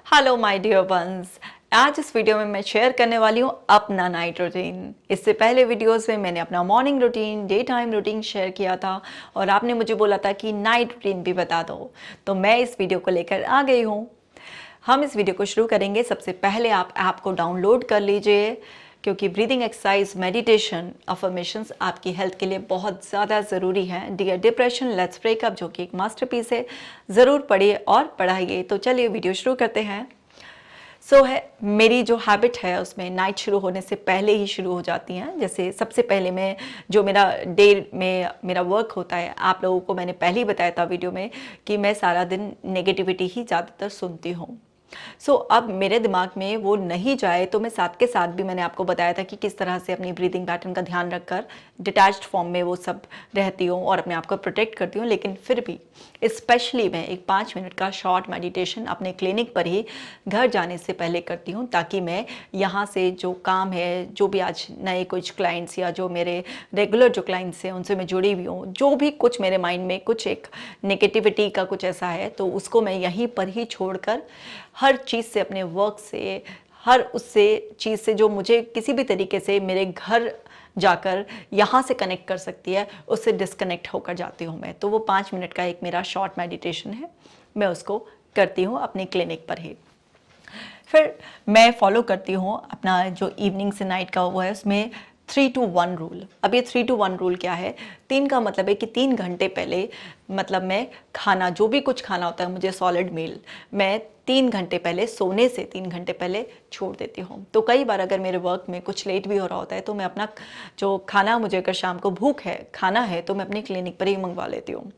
Hello my dear ones. आज इस video में मैं शेयर करने वाली हूँ अपना नाइट रूटीन। इससे पहले वीडियोस में मैंने अपना morning routine, day time routine share किया था और आपने मुझे बोला था कि नाइट रूटीन भी बता दो, तो मैं इस वीडियो को लेकर आ गई हूँ। हम इस वीडियो को शुरू करेंगे। सबसे पहले आप ऐप को डाउनलोड कर लीजिए, क्योंकि ब्रीदिंग एक्सरसाइज, मेडिटेशन, अफर्मेशंस आपकी हेल्थ के लिए बहुत ज़्यादा ज़रूरी है। डियर डिप्रेशन लेट्स ब्रेकअप, जो कि एक मास्टरपीस है, ज़रूर पढ़िए और पढ़ाइए। तो चलिए वीडियो शुरू करते हैं। है मेरी जो हैबिट है उसमें नाइट शुरू होने से पहले ही शुरू हो जाती हैं। जैसे सबसे पहले मैं जो मेरा डे में मेरा वर्क होता है, आप लोगों को मैंने पहले ही बताया था वीडियो में कि मैं सारा दिन नेगेटिविटी ही ज़्यादातर सुनती हूँ। अब मेरे दिमाग में वो नहीं जाए तो मैं साथ के साथ भी मैंने आपको बताया था कि किस तरह से अपनी ब्रीदिंग पैटर्न का ध्यान रखकर डिटैच्ड फॉर्म में वो सब रहती हूँ और अपने आप को प्रोटेक्ट करती हूँ। लेकिन फिर भी स्पेशली मैं एक 5 मिनट का शॉर्ट मेडिटेशन अपने क्लिनिक पर ही घर जाने से पहले करती हूँ, ताकि मैं यहाँ से जो काम है, जो भी आज नए कुछ क्लाइंट्स या जो मेरे रेगुलर जो क्लाइंट्स हैं उनसे मैं जुड़ी हुई हूँ, जो भी कुछ मेरे माइंड में कुछ एक नेगेटिविटी का कुछ ऐसा है तो उसको मैं यहीं पर ही छोड़कर हर चीज़ से, अपने वर्क से, हर उससे चीज़ से जो मुझे किसी भी तरीके से मेरे घर जाकर यहाँ से कनेक्ट कर सकती है, उससे डिस्कनेक्ट होकर जाती हूँ मैं। तो वो 5 मिनट का एक मेरा शॉर्ट मेडिटेशन है, मैं उसको करती हूँ अपनी क्लिनिक पर ही। फिर मैं फॉलो करती हूँ अपना जो इवनिंग से नाइट का वो है, उसमें 3 to 1 रूल। अब ये 3 to 1 रूल क्या है? 3 का मतलब है कि 3 घंटे पहले, मतलब मैं खाना, जो भी कुछ खाना होता है मुझे सॉलिड मील, मैं 3 घंटे पहले, सोने से 3 घंटे पहले छोड़ देती हूँ। तो कई बार अगर मेरे वर्क में कुछ लेट भी हो रहा होता है तो मैं अपना जो खाना, मुझे अगर शाम को भूख है, खाना है, तो मैं अपनी क्लिनिक पर ही मंगवा लेती हूँ।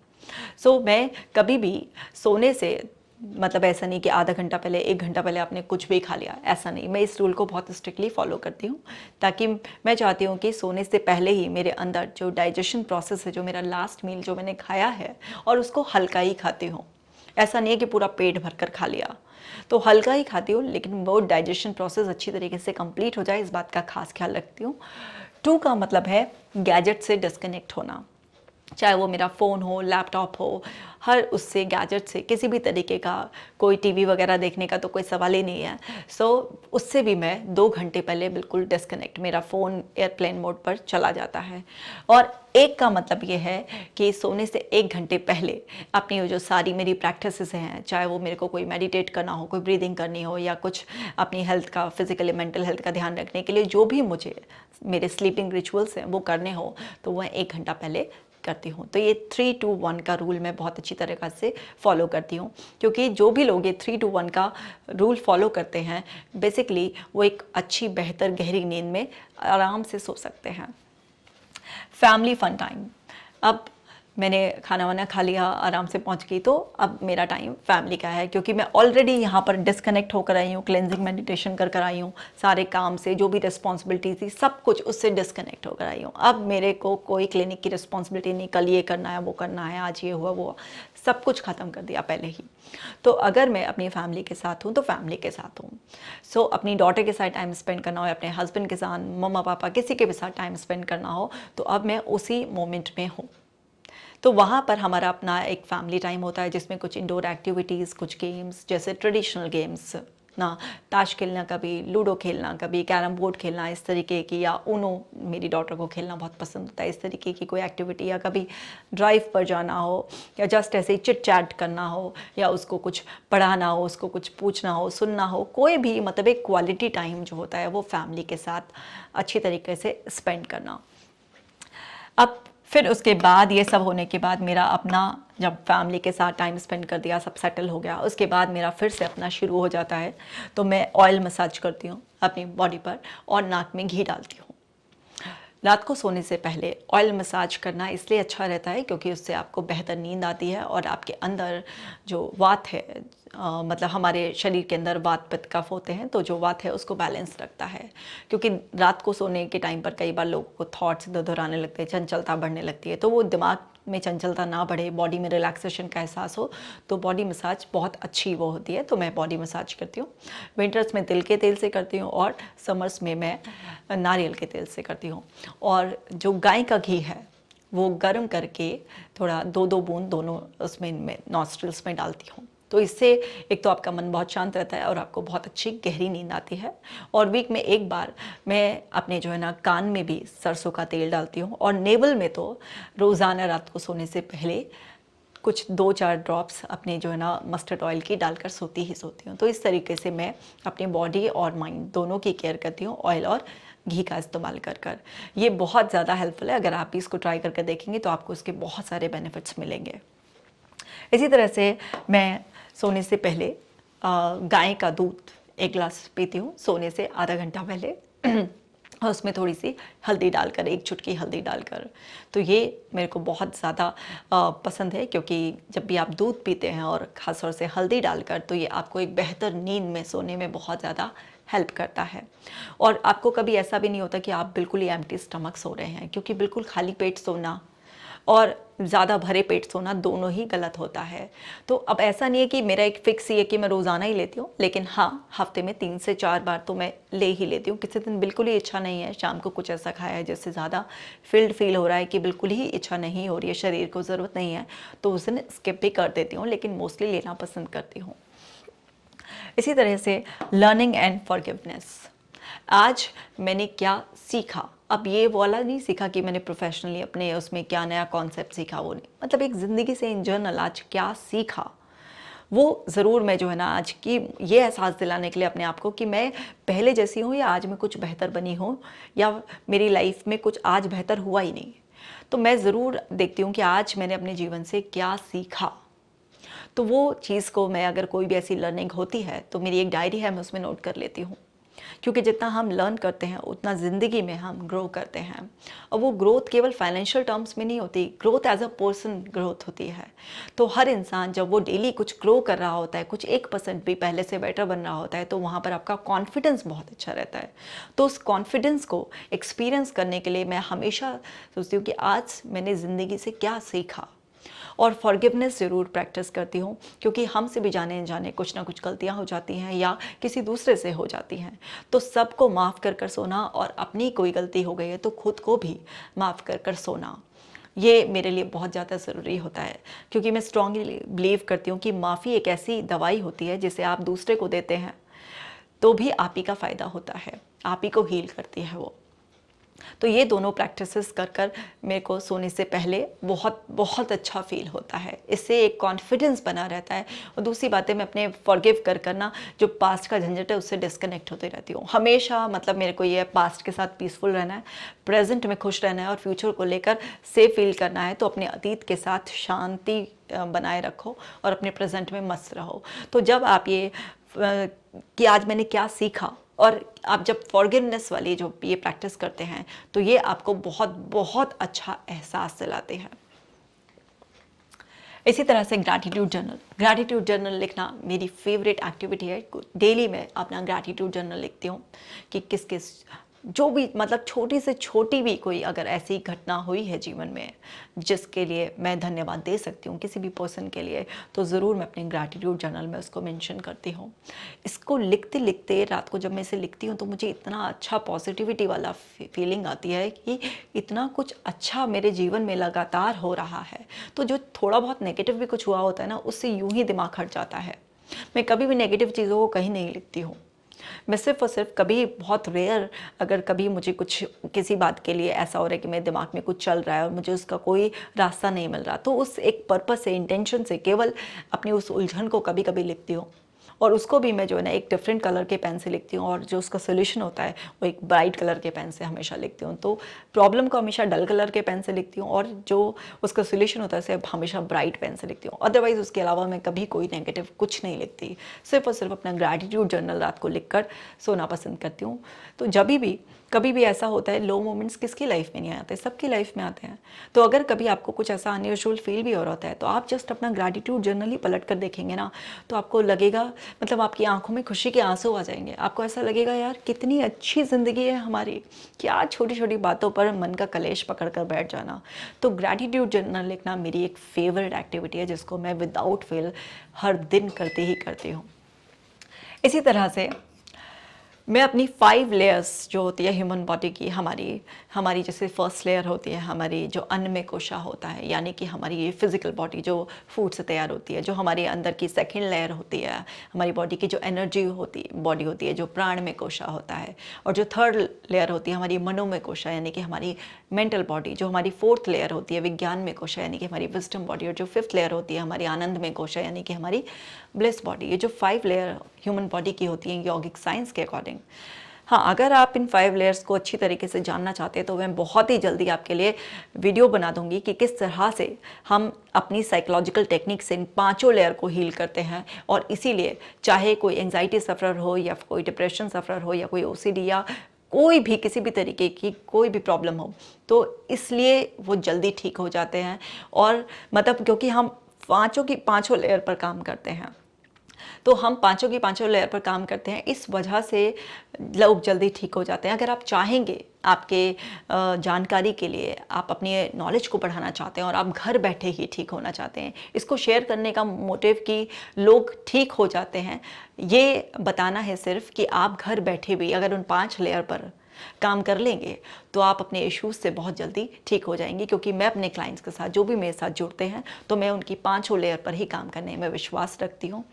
मैं कभी भी सोने से, मतलब ऐसा नहीं कि आधा घंटा पहले, 1 घंटा पहले आपने कुछ भी खा लिया, ऐसा नहीं। मैं इस रूल को बहुत स्ट्रिक्टली फॉलो करती हूँ, ताकि मैं चाहती हूँ कि सोने से पहले ही मेरे अंदर जो डाइजेशन प्रोसेस है, जो मेरा लास्ट मील जो मैंने खाया है, और उसको हल्का ही खाती हूँ। ऐसा नहीं है कि पूरा पेट भरकर खा लिया, तो हल्का ही खाती हूँ, लेकिन वो डाइजेशन प्रोसेस अच्छी तरीके से कंप्लीट हो जाए, इस बात का खास ख्याल रखती हूँ। 2 का मतलब है गैजेट से डिस्कनेक्ट होना, चाहे वो मेरा फ़ोन हो, लैपटॉप हो, हर उससे, गैजेट से, किसी भी तरीके का, कोई टीवी वगैरह देखने का तो कोई सवाल ही नहीं है। उससे भी मैं 2 घंटे पहले बिल्कुल डिस्कनेक्ट, मेरा फ़ोन एयरप्लेन मोड पर चला जाता है। और 1 का मतलब ये है कि सोने से 1 घंटे पहले अपनी जो सारी मेरी प्रैक्टिसेस हैं, चाहे वो मेरे को कोई मेडिटेट करना हो, कोई ब्रीदिंग करनी हो, या कुछ अपनी हेल्थ का, फिजिकली मेंटल हेल्थ का ध्यान रखने के लिए जो भी मुझे मेरे स्लीपिंग रिचुअल्स हैं वो करने हो, तो वह 1 घंटा पहले करती हूँ। तो ये 3 to 1 का रूल मैं बहुत अच्छी तरीक़ा से फॉलो करती हूँ, क्योंकि जो भी लोग ये 3 to 1 का रूल फॉलो करते हैं, बेसिकली वो एक अच्छी, बेहतर, गहरी नींद में आराम से सो सकते हैं। Family fun time. अब मैंने खाना वाना खा लिया, आराम से पहुंच गई, तो अब मेरा टाइम फैमिली का है, क्योंकि मैं ऑलरेडी यहाँ पर डिस्कनेक्ट होकर आई हूँ, क्लेंजिंग मेडिटेशन कर कर आई हूँ, सारे काम से, जो भी रिस्पॉन्सिबिलिटी थी, सब कुछ उससे डिस्कनेक्ट होकर आई हूँ। अब मेरे को कोई क्लिनिक की रिस्पॉन्सिबिलिटी नहीं, कल ये करना है, वो करना है, आज ये हुआ, वो सब कुछ ख़त्म कर दिया पहले ही। तो अगर मैं अपनी फैमिली के साथ हूँ तो फैमिली के साथ हूँ। अपनी डॉटर के साथ टाइम स्पेंड करना हो, या अपने हस्बैंड के साथ, मम्मा पापा, किसी के भी साथ टाइम स्पेंड करना हो, तो अब मैं उसी मोमेंट में हूँ। तो वहाँ पर हमारा अपना एक फैमिली टाइम होता है, जिसमें कुछ इंडोर एक्टिविटीज़, कुछ गेम्स, जैसे ट्रेडिशनल गेम्स ना, ताश खेलना, कभी लूडो खेलना, कभी कैरम बोर्ड खेलना, इस तरीके की, या ऊनो, मेरी डॉटर को खेलना बहुत पसंद होता है, इस तरीके की कोई एक्टिविटी, या कभी ड्राइव पर जाना हो, या जस्ट ऐसे ही चिट चैट करना हो, या उसको कुछ पढ़ाना हो, उसको कुछ पूछना हो, सुनना हो, कोई भी, मतलब एक क्वालिटी टाइम जो होता है वो फैमिली के साथ अच्छी तरीके से स्पेंड करना। अब फिर उसके बाद, ये सब होने के बाद, मेरा अपना, जब फैमिली के साथ टाइम स्पेंड कर दिया, सब सेटल हो गया, उसके बाद मेरा फिर से अपना शुरू हो जाता है। तो मैं ऑयल मसाज करती हूँ अपनी बॉडी पर, और नाक में घी डालती हूँ। रात को सोने से पहले ऑयल मसाज करना इसलिए अच्छा रहता है, क्योंकि उससे आपको बेहतर नींद आती है, और आपके अंदर जो वात है, मतलब हमारे शरीर के अंदर वात पित्त कफ होते हैं, तो जो वात है उसको बैलेंस रखता है। क्योंकि रात को सोने के टाइम पर कई बार लोगों को थॉट्स इधर उधर आने लगते हैं, चंचलता बढ़ने लगती है, तो वो दिमाग में चंचलता ना बढ़े, बॉडी में रिलैक्सेशन का एहसास हो, तो बॉडी मसाज बहुत अच्छी वो होती है। तो मैं बॉडी मसाज करती हूँ। विंटर्स में तिल के तेल से करती हूँ, और समर्स में मैं नारियल के तेल से करती हूँ। और जो गाय का घी है वो गर्म करके थोड़ा 2-2 बूंद दोनों उसमें नॉस्ट्रिल्स में डालती हूँ, तो इससे एक तो आपका मन बहुत शांत रहता है और आपको बहुत अच्छी गहरी नींद आती है। और वीक में एक बार मैं अपने जो है ना कान में भी सरसों का तेल डालती हूँ, और नेवल में तो रोज़ाना रात को सोने से पहले कुछ 2-4 ड्रॉप्स अपने जो है ना मस्टर्ड ऑयल की डालकर सोती ही सोती हूँ। तो इस तरीके से मैं अपनी बॉडी और माइंड दोनों की केयर करती हूँ, ऑयल और घी का इस्तेमाल कर कर। ये बहुत ज़्यादा हेल्पफुल है, अगर आप भी इसको ट्राई करके देखेंगे तो आपको इसके बहुत सारे बेनिफिट्स मिलेंगे। इसी तरह से मैं सोने से पहले गाय का दूध 1 गिलास पीती हूँ सोने से आधा घंटा पहले और उसमें थोड़ी सी हल्दी डालकर, 1 चुटकी हल्दी डालकर। तो ये मेरे को बहुत ज़्यादा पसंद है, क्योंकि जब भी आप दूध पीते हैं और ख़ासतौर से हल्दी डालकर, तो ये आपको एक बेहतर नींद में सोने में बहुत ज़्यादा हेल्प करता है। और आपको कभी ऐसा भी नहीं होता कि आप बिल्कुल ही एम्प्टी स्टमक सो रहे हैं, क्योंकि बिल्कुल खाली पेट सोना और ज़्यादा भरे पेट सोना दोनों ही गलत होता है। तो अब ऐसा नहीं है कि मेरा एक फिक्स ही है कि मैं रोज़ाना ही लेती हूँ, लेकिन हाँ, हफ्ते में 3 से 4 बार तो मैं ले ही लेती हूँ। किसी दिन बिल्कुल ही इच्छा नहीं है, शाम को कुछ ऐसा खाया है जिससे ज़्यादा फिल्ड फील हो रहा है कि बिल्कुल ही इच्छा नहीं हो रही है, शरीर को ज़रूरत नहीं है, तो उस दिन स्किप भी कर देती हूँ, लेकिन मोस्टली लेना पसंद करती हूँ। इसी तरह से लर्निंग एंड फॉरगिवनेस। आज मैंने क्या सीखा, अब ये वाला नहीं सीखा कि मैंने प्रोफेशनली अपने उसमें क्या नया कॉन्सेप्ट सीखा, वो नहीं, मतलब एक ज़िंदगी से इन जनरल आज क्या सीखा, वो ज़रूर मैं जो है ना आज की ये एहसास दिलाने के लिए अपने आप को कि मैं पहले जैसी हूँ या आज मैं कुछ बेहतर बनी हूँ, या मेरी लाइफ में कुछ आज बेहतर हुआ ही नहीं। तो मैं ज़रूर देखती हूँ कि आज मैंने अपने जीवन से क्या सीखा। तो वो चीज़ को मैं, अगर कोई भी ऐसी लर्निंग होती है तो मेरी एक डायरी है, मैं उसमें नोट कर लेती हूँ, क्योंकि जितना हम लर्न करते हैं उतना ज़िंदगी में हम ग्रो करते हैं। और वो ग्रोथ केवल फाइनेंशियल टर्म्स में नहीं होती, growth as a person growth होती है। तो हर इंसान जब वो डेली कुछ ग्रो कर रहा होता है, कुछ 1% भी पहले से बेटर बन रहा होता है, तो वहाँ पर आपका कॉन्फिडेंस बहुत अच्छा रहता है। तो उस कॉन्फिडेंस को एक्सपीरियंस करने के लिए मैं हमेशा सोचती हूँ कि आज मैंने ज़िंदगी से क्या सीखा। और फॉरगिवनेस ज़रूर प्रैक्टिस करती हूँ, क्योंकि हमसे भी जाने अनजाने कुछ ना कुछ गलतियाँ हो जाती हैं या किसी दूसरे से हो जाती हैं। तो सबको माफ़ कर कर सोना, और अपनी कोई गलती हो गई है तो खुद को भी माफ़ कर कर सोना, ये मेरे लिए बहुत ज़्यादा ज़रूरी होता है। क्योंकि मैं स्ट्रांगली बिलीव करती हूँ कि माफ़ी एक ऐसी दवाई होती है जिसे आप दूसरे को देते हैं तो भी आप ही का फ़ायदा होता है, आप ही को हील करती है वो। तो ये दोनों प्रैक्टिसेस कर कर मेरे को सोने से पहले बहुत बहुत अच्छा फील होता है। इससे एक कॉन्फिडेंस बना रहता है। और दूसरी बात है, मैं अपने फॉरगिव कर करना जो पास्ट का झंझट है उससे डिस्कनेक्ट होती रहती हूँ हमेशा। मतलब मेरे को ये पास्ट के साथ पीसफुल रहना है, प्रेजेंट में खुश रहना है और फ्यूचर को लेकर सेफ फील करना है। तो अपने अतीत के साथ शांति बनाए रखो और अपने प्रेजेंट में मस्त रहो। तो जब आप ये कि आज मैंने क्या सीखा, और आप जब फॉरगिवनेस वाली जो ये प्रैक्टिस करते हैं तो ये आपको बहुत बहुत अच्छा एहसास दिलाते हैं। इसी तरह से ग्रैटिट्यूड जर्नल लिखना मेरी फेवरेट एक्टिविटी है। डेली मैं अपना ग्रैटिट्यूड जर्नल लिखती हूँ कि किस किस जो भी, मतलब छोटी से छोटी भी कोई अगर ऐसी घटना हुई है जीवन में जिसके लिए मैं धन्यवाद दे सकती हूँ किसी भी पर्सन के लिए, तो ज़रूर मैं अपने ग्रैटिट्यूड जर्नल में उसको मेंशन करती हूँ। इसको लिखते लिखते रात को जब मैं इसे लिखती हूँ तो मुझे इतना अच्छा पॉजिटिविटी वाला फीलिंग आती है कि इतना कुछ अच्छा मेरे जीवन में लगातार हो रहा है। तो जो थोड़ा बहुत नेगेटिव भी कुछ हुआ होता है ना, उससे यूं ही दिमाग हट जाता है। मैं कभी भी नेगेटिव चीज़ों को कहीं नहीं लिखती हूँ। मैं सिर्फ और सिर्फ कभी, बहुत रेयर, अगर कभी मुझे कुछ किसी बात के लिए ऐसा हो रहा है कि मेरे दिमाग में कुछ चल रहा है और मुझे उसका कोई रास्ता नहीं मिल रहा, तो उस एक पर्पस से, इंटेंशन से केवल अपनी उस उलझन को कभी कभी लिखती हूँ। और उसको भी मैं जो है ना एक डिफरेंट कलर के पेन से लिखती हूँ, और जो उसका सोल्यूशन होता है वो एक ब्राइट कलर के पेन से हमेशा लिखती हूँ। तो प्रॉब्लम को हमेशा डल कलर के पेन से लिखती हूँ और जो उसका सोल्यूशन होता है उसे हमेशा ब्राइट पेन से लिखती हूँ। अदरवाइज़ उसके अलावा मैं कभी कोई नेगेटिव कुछ नहीं लिखती। सिर्फ और सिर्फ अपना ग्रैटिट्यूड जर्नल रात को लिख कर सोना पसंद करती हूँ। तो जब भी कभी भी ऐसा होता है, लो मोमेंट्स किसकी लाइफ में नहीं आते, सबकी लाइफ में आते हैं। तो अगर कभी आपको कुछ ऐसा अनयूजुअल फील भी हो रहा होता है तो आप जस्ट अपना ग्रैटिट्यूड जर्नल ही पलट कर देखेंगे ना, तो आपको लगेगा, मतलब आपकी आंखों में खुशी के आंसू आ जाएंगे। आपको ऐसा लगेगा यार कितनी अच्छी ज़िंदगी है हमारी, क्या छोटी छोटी बातों पर मन का कलेश पकड़ कर बैठ जाना। तो ग्रैटिट्यूड जर्नल लिखना मेरी एक फेवरेट एक्टिविटी है जिसको मैं विदाउट फेल हर दिन करती ही करती हूँ। इसी तरह से मैं अपनी 5 लेयर्स जो होती है ह्यूमन बॉडी की, हमारी हमारी जैसे फर्स्ट लेयर होती है हमारी जो अन्नमय कोशा होता है, यानी कि हमारी ये फिजिकल बॉडी जो फूड से तैयार होती है। जो हमारे अंदर की सेकंड लेयर होती है हमारी बॉडी की जो एनर्जी बॉडी होती है, जो प्राणमय कोशा होता है। और जो थर्ड लेयर होती है हमारी मनोमय कोशा, यानी कि हमारी मेंटल बॉडी। जो हमारी फोर्थ लेयर होती है विज्ञानमय कोशा, यानी कि हमारी विजडम बॉडी। और जो फिफ्थ लेयर होती है हमारी आनंदमय कोशा, यानी कि हमारी ब्लिस बॉडी। ये जो 5 लेयर ह्यूमन बॉडी की होती हैं यौगिक साइंस के अकॉर्डिंग। हाँ, अगर आप इन 5 लेयर्स को अच्छी तरीके से जानना चाहते हैं तो मैं बहुत ही जल्दी आपके लिए वीडियो बना दूंगी कि किस तरह से हम अपनी साइकोलॉजिकल टेक्निक से इन 5 लेयर को हील करते हैं। और इसीलिए चाहे कोई एंजाइटी सफ़रर हो या कोई डिप्रेशन सफ़रर हो या कोई ओसीडी या कोई भी किसी भी तरीके की कोई भी प्रॉब्लम हो, तो इसलिए वो जल्दी ठीक हो जाते हैं। और मतलब क्योंकि हम पाँचों की पाँचों लेयर पर काम करते हैं, तो हम पाँचों की पाँचों लेयर पर काम करते हैं, इस वजह से लोग जल्दी ठीक हो जाते हैं। अगर आप चाहेंगे, आपके जानकारी के लिए, आप अपनी नॉलेज को बढ़ाना चाहते हैं और आप घर बैठे ही ठीक होना चाहते हैं, इसको शेयर करने का मोटिव कि लोग ठीक हो जाते हैं, ये बताना है सिर्फ कि आप घर बैठे भी अगर उन 5 लेयर पर काम कर लेंगे तो आप अपने इश्यूज से बहुत जल्दी ठीक हो जाएंगे। क्योंकि मैं अपने क्लाइंट्स के साथ, जो भी मेरे साथ जुड़ते हैं, तो मैं उनकी 5 लेयर पर ही काम करने में विश्वास रखती हूँ।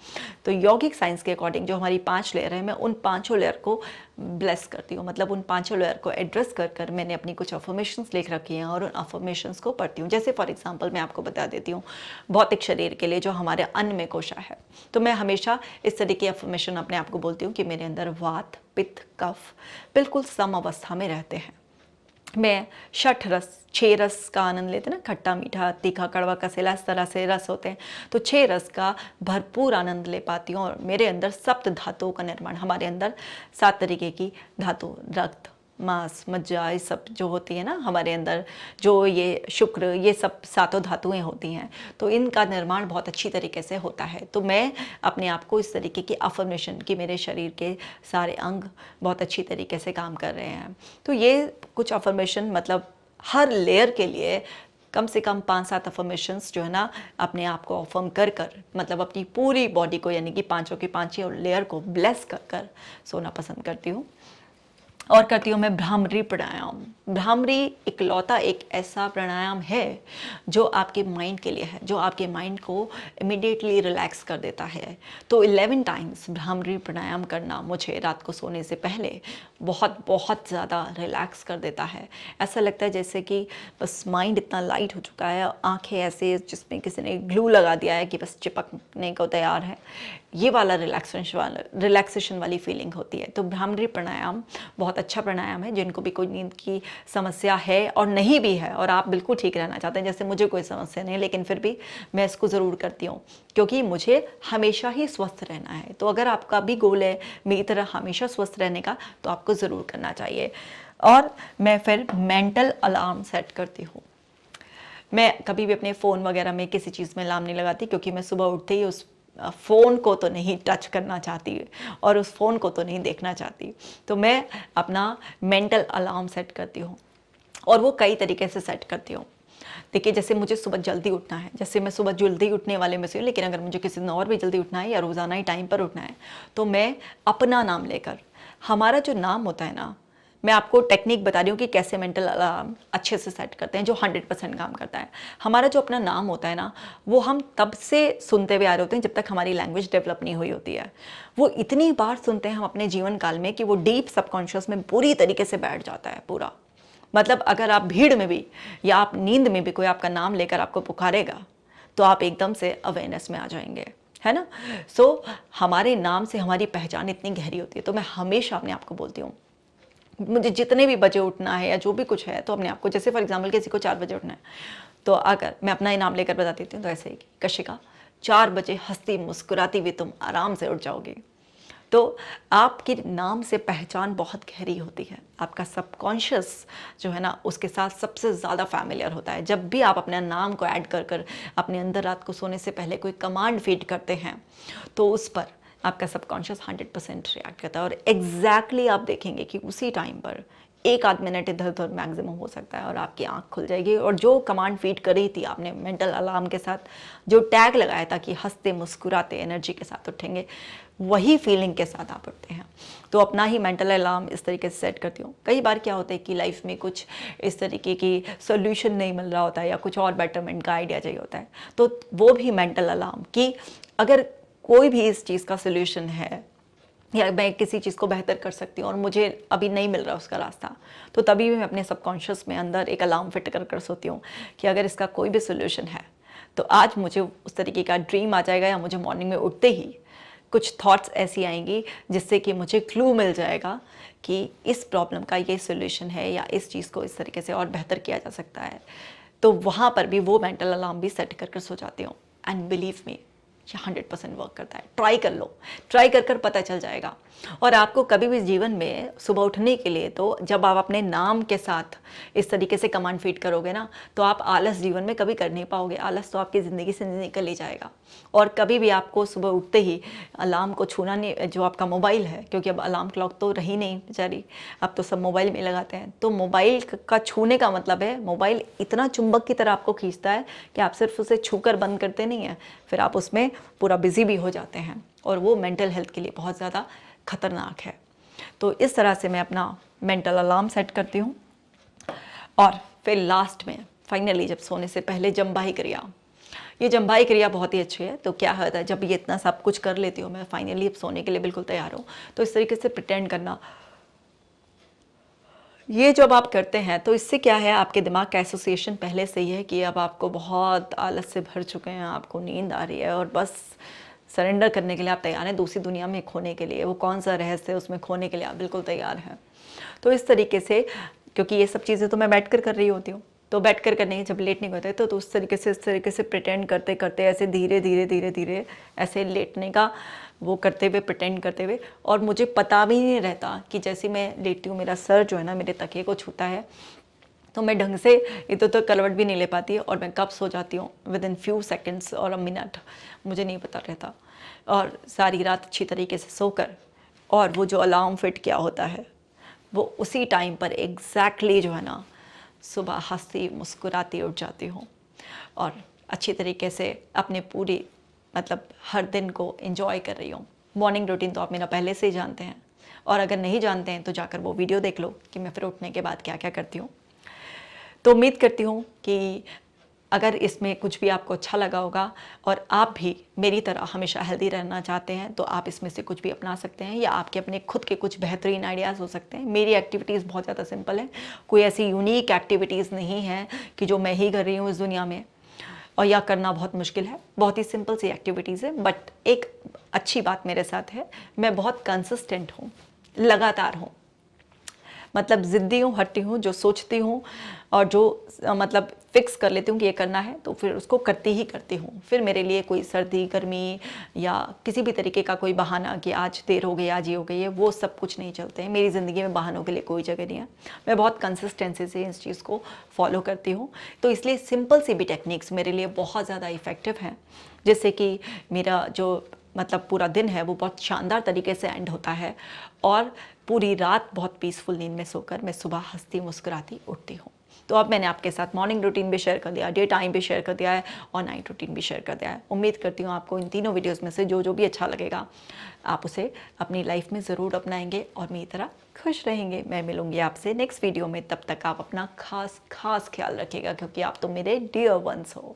तो यौगिक साइंस के अकॉर्डिंग जो हमारी 5 लेयर है, मैं उन 5 लेयर को ब्लेस करती हूँ। मतलब उन 5 लेयर को एड्रेस कर कर मैंने अपनी कुछ अफर्मेशंस लिख रखी हैं और उन अफर्मेशंस को पढ़ती हूँ। जैसे फॉर एग्जांपल मैं आपको बता देती हूँ, भौतिक शरीर के लिए जो हमारे अन्नमय कोशा है, तो मैं हमेशा इस तरह की अफर्मेशन अपने आप को बोलती हूँ कि मेरे अंदर वात, पित्त, कफ बिल्कुल सम अवस्था में रहते हैं। मैं 6 रस, 6 रस का आनंद लेते हैं ना, खट्टा, मीठा, तीखा, कड़वा, कसेला, इस तरह से रस होते हैं। तो 6 रस का भरपूर आनंद ले पाती हूँ। और मेरे अंदर सप्त धातुओं का निर्माण, हमारे अंदर 7 तरीके की धातु, रक्त, मांस, मज्जा, ये सब जो होती है ना हमारे अंदर, जो ये शुक्र, ये सब 7 धातुएं होती हैं, तो इनका निर्माण बहुत अच्छी तरीके से होता है। तो मैं अपने आप को इस तरीके की अफर्मेशन कि मेरे शरीर के सारे अंग बहुत अच्छी तरीके से काम कर रहे हैं। तो ये कुछ अफर्मेशन, मतलब हर लेयर के लिए कम से कम 5-7 अफर्मेशंस जो है ना, अपने आप को अफर्म कर कर, मतलब अपनी पूरी बॉडी को, यानी कि पाँचों की पाँचों लेयर को ब्लेस कर कर सोना पसंद करती हूँ। और करती हूँ मैं भ्रामरी प्राणायाम। भ्रामरी इकलौता एक ऐसा प्राणायाम है जो आपके माइंड के लिए है, जो आपके माइंड को इमिडिएटली रिलैक्स कर देता है। तो 11 टाइम्स भ्रामरी प्राणायाम करना मुझे रात को सोने से पहले बहुत बहुत ज़्यादा रिलैक्स कर देता है। ऐसा लगता है जैसे कि बस माइंड इतना लाइट हो चुका है, आंखें ऐसे जिसमें किसी ने ग्लू लगा दिया है कि बस चिपकने को तैयार है, ये वाला रिलैक्सेशन वाली फीलिंग होती है। तो भ्रामरी प्राणायाम बहुत अच्छा प्राणायाम है। जिनको भी कोई नींद की समस्या है और नहीं भी है, और आप बिल्कुल ठीक रहना चाहते हैं, जैसे मुझे कोई समस्या नहीं, लेकिन फिर भी मैं इसको ज़रूर करती हूँ क्योंकि मुझे हमेशा ही स्वस्थ रहना है। तो अगर आपका भी गोल है मेरी तरह हमेशा स्वस्थ रहने का, तो आपको ज़रूर करना चाहिए। और मैं फिर मेंटल अलार्म सेट करती हूँ। मैं कभी भी अपने फ़ोन वगैरह में किसी चीज़ में अलार्म नहीं लगाती, क्योंकि मैं सुबह उठते ही उस फ़ोन को तो नहीं टच करना चाहती और उस फ़ोन को तो नहीं देखना चाहती। तो मैं अपना मेंटल अलार्म सेट करती हूँ, और वो कई तरीके से सेट करती हूँ। देखिए, जैसे मुझे सुबह जल्दी उठना है, जैसे मैं सुबह जल्दी उठने वाले में से हूँ, लेकिन अगर मुझे किसी दिन और भी जल्दी उठना है या रोज़ाना ही टाइम पर उठना है, तो मैं अपना नाम लेकर, हमारा जो नाम होता है ना, मैं आपको टेक्निक बता रही हूँ कि कैसे मेंटल अलार्म अच्छे से सेट करते हैं, जो 100% काम करता है। हमारा जो अपना नाम होता है ना, वो हम तब से सुनते हुए आ रहे होते हैं जब तक हमारी लैंग्वेज डेवलप नहीं हुई होती है। वो इतनी बार सुनते हैं हम अपने जीवन काल में कि वो डीप सबकॉन्शियस में पूरी तरीके से बैठ जाता है पूरा। मतलब अगर आप भीड़ में भी या आप नींद में भी कोई आपका नाम लेकर आपको पुकारेगा, तो आप एकदम से अवेयरनेस में आ जाएंगे, है ना। सो हमारे नाम से हमारी पहचान इतनी गहरी होती है। तो मैं हमेशा अपने आप को बोलती हूँ, मुझे जितने भी बजे उठना है या जो भी कुछ है, तो अपने आप को, जैसे फॉर एग्जांपल किसी को 4 बजे उठना है, तो अगर मैं अपना ही नाम लेकर बता देती हूँ, तो ऐसे ही, कशिका 4 बजे हंसती मुस्कुराती हुई तुम आराम से उठ जाओगी। तो आपके नाम से पहचान बहुत गहरी होती है। आपका सबकॉन्शियस जो है ना, उसके साथ सबसे ज़्यादा फैमिलियर होता है। जब भी आप अपने नाम को ऐड कर कर अपने अंदर रात को सोने से पहले कोई कमांड फीड करते हैं, तो उस पर आपका सबकॉन्शियस 100% रिएक्ट करता है। और एग्जैक्टली आप देखेंगे कि उसी टाइम पर 1-8 मिनट इधर उधर मैक्सिमम हो सकता है और आपकी आंख खुल जाएगी, और जो कमांड फीड कर रही थी आपने मेंटल अलार्म के साथ, जो टैग लगाया था कि हंसते मुस्कुराते एनर्जी के साथ उठेंगे, वही फीलिंग के साथ आप उठते हैं। तो अपना ही मेंटल अलार्म इस तरीके से सेट करती हूँ। कई बार क्या होता है कि लाइफ में कुछ इस तरीके की सोल्यूशन नहीं मिल रहा होता है या कुछ और बेटरमेंट का आइडिया चाहिए होता है, तो वो भी मेंटल अलार्म कि अगर कोई भी इस चीज़ का सोल्यूशन है या मैं किसी चीज़ को बेहतर कर सकती हूँ और मुझे अभी नहीं मिल रहा उसका रास्ता, तो तभी भी मैं अपने सबकॉन्शियस में अंदर एक अलार्म फिट कर सोती हूँ कि अगर इसका कोई भी सोल्यूशन है तो आज मुझे उस तरीके का ड्रीम आ जाएगा या मुझे मॉर्निंग में उठते ही कुछ थॉट्स ऐसी आएंगी जिससे कि मुझे क्लू मिल जाएगा कि इस प्रॉब्लम का ये सोल्यूशन है या इस चीज़ को इस तरीके से और बेहतर किया जा सकता है। तो वहाँ पर भी वो मेंटल अलार्म भी सेट कर सो जाती हूँ। एंड बिलीव मी, ये 100% वर्क करता है। ट्राई कर लो, ट्राई कर पता चल जाएगा। और आपको कभी भी जीवन में सुबह उठने के लिए तो जब आप अपने नाम के साथ इस तरीके से कमांड फीड करोगे ना, तो आप आलस जीवन में कभी कर नहीं पाओगे। आलस तो आपकी ज़िंदगी से निकल ही जाएगा। और कभी भी आपको सुबह उठते ही अलार्म को छूना नहीं, जो आपका मोबाइल है, क्योंकि अब अलार्म क्लॉक तो रही नहीं बेचारी, अब तो सब मोबाइल में लगाते हैं। तो मोबाइल का छूने का मतलब है मोबाइल इतना चुंबक की तरह आपको खींचता है कि आप सिर्फ उसे छूकर बंद करते नहीं हैं, फिर आप उसमें पूरा बिजी भी हो जाते हैं, और वो मेंटल हेल्थ के लिए बहुत ज़्यादा खतरनाक है। तो इस तरह से मैं अपना मेंटल अलार्म सेट करती हूँ। और फिर लास्ट में फाइनली जब सोने से पहले जम्बाही क्रिया, ये जम्बाही क्रिया बहुत ही अच्छी है। तो क्या होता है, जब ये इतना सब कुछ कर लेती हूँ मैं, फाइनली अब सोने के लिए बिल्कुल तैयार हूँ, तो इस तरीके से प्रिटेंड करना, ये जब आप करते हैं तो इससे क्या है, आपके दिमाग का एसोसिएशन पहले से ही है कि अब आपको बहुत आलस से भर चुके हैं, आपको नींद आ रही है और बस सरेंडर करने के लिए आप तैयार हैं, दूसरी दुनिया में खोने के लिए। वो कौन सा रहस्य है, उसमें खोने के लिए आप बिल्कुल तैयार हैं। तो इस तरीके से, क्योंकि ये सब चीज़ें तो मैं बैठ कर रही होती हूँ, तो बैठ कर करने जब लेटने को होता है तो उस तरीके से, इस तरीके से प्रिटेंड करते करते ऐसे धीरे धीरे धीरे धीरे ऐसे लेटने का वो करते हुए, प्रिटेंड करते हुए, और मुझे पता भी नहीं रहता कि जैसे मैं लेटती हूँ मेरा सर जो है ना मेरे तकिए को छूता है, तो मैं ढंग से इधर तो करवट भी नहीं ले पाती और मैं कब सो जाती हूँ विद इन फ्यू सेकेंड्स और अ मिनट, मुझे नहीं पता रहता। और सारी रात अच्छी तरीके से सोकर, और वो जो अलार्म फिट किया होता है वो उसी टाइम पर एग्जैक्टली जो है ना, सुबह हंसती मुस्कुराती उठ जाती हूँ और अच्छी तरीके से अपने पूरी मतलब हर दिन को एंजॉय कर रही हूँ। मॉर्निंग रूटीन तो आप मेरा पहले से ही जानते हैं, और अगर नहीं जानते हैं तो जाकर वो वीडियो देख लो कि मैं फिर उठने के बाद क्या क्या करती हूँ। तो उम्मीद करती हूँ कि अगर इसमें कुछ भी आपको अच्छा लगा होगा और आप भी मेरी तरह हमेशा हेल्दी रहना चाहते हैं, तो आप इसमें से कुछ भी अपना सकते हैं, या आपके अपने खुद के कुछ बेहतरीन आइडियाज़ हो सकते हैं। मेरी एक्टिविटीज़ बहुत ज़्यादा सिंपल है, कोई ऐसी यूनिक एक्टिविटीज़ नहीं है कि जो मैं ही कर रही हूँ इस दुनिया में और या करना बहुत मुश्किल है। बहुत ही सिंपल सी एक्टिविटीज़ है। बट एक अच्छी बात मेरे साथ है, मैं बहुत कंसिस्टेंट हूँ, लगातार हूँ, मतलब ज़िद्दी हूँ, हटती हूँ, जो सोचती हूँ और जो मतलब फिक्स कर लेती हूँ कि ये करना है तो फिर उसको करती ही करती हूँ। फिर मेरे लिए कोई सर्दी गर्मी या किसी भी तरीके का कोई बहाना कि आज देर हो गई, आज ये हो गई है, वो सब कुछ नहीं चलते हैं। मेरी ज़िंदगी में बहानों के लिए कोई जगह नहीं है। मैं बहुत कंसिस्टेंसी से इस चीज़ को फॉलो करती हूँ, तो इसलिए सिंपल सी भी टेक्निक्स मेरे लिए बहुत ज़्यादा इफ़ेक्टिव हैं, जिससे कि मेरा जो मतलब पूरा दिन है वो बहुत शानदार तरीके से एंड होता है और पूरी रात बहुत पीसफुल नींद में सोकर मैं सुबह हंसती मुस्कुराती उठती हूँ। तो अब मैंने आपके साथ मॉर्निंग रूटीन भी शेयर कर दिया, डे टाइम भी शेयर कर दिया है और नाइट रूटीन भी शेयर कर दिया है। उम्मीद करती हूँ आपको इन तीनों वीडियोस में से जो जो भी अच्छा लगेगा आप उसे अपनी लाइफ में ज़रूर अपनाएंगे और मेरी तरह खुश रहेंगे। मैं मिलूंगी आपसे नेक्स्ट वीडियो में, तब तक आप अपना खास ख्याल रखिएगा, क्योंकि आप तो मेरे डियर वंस हो।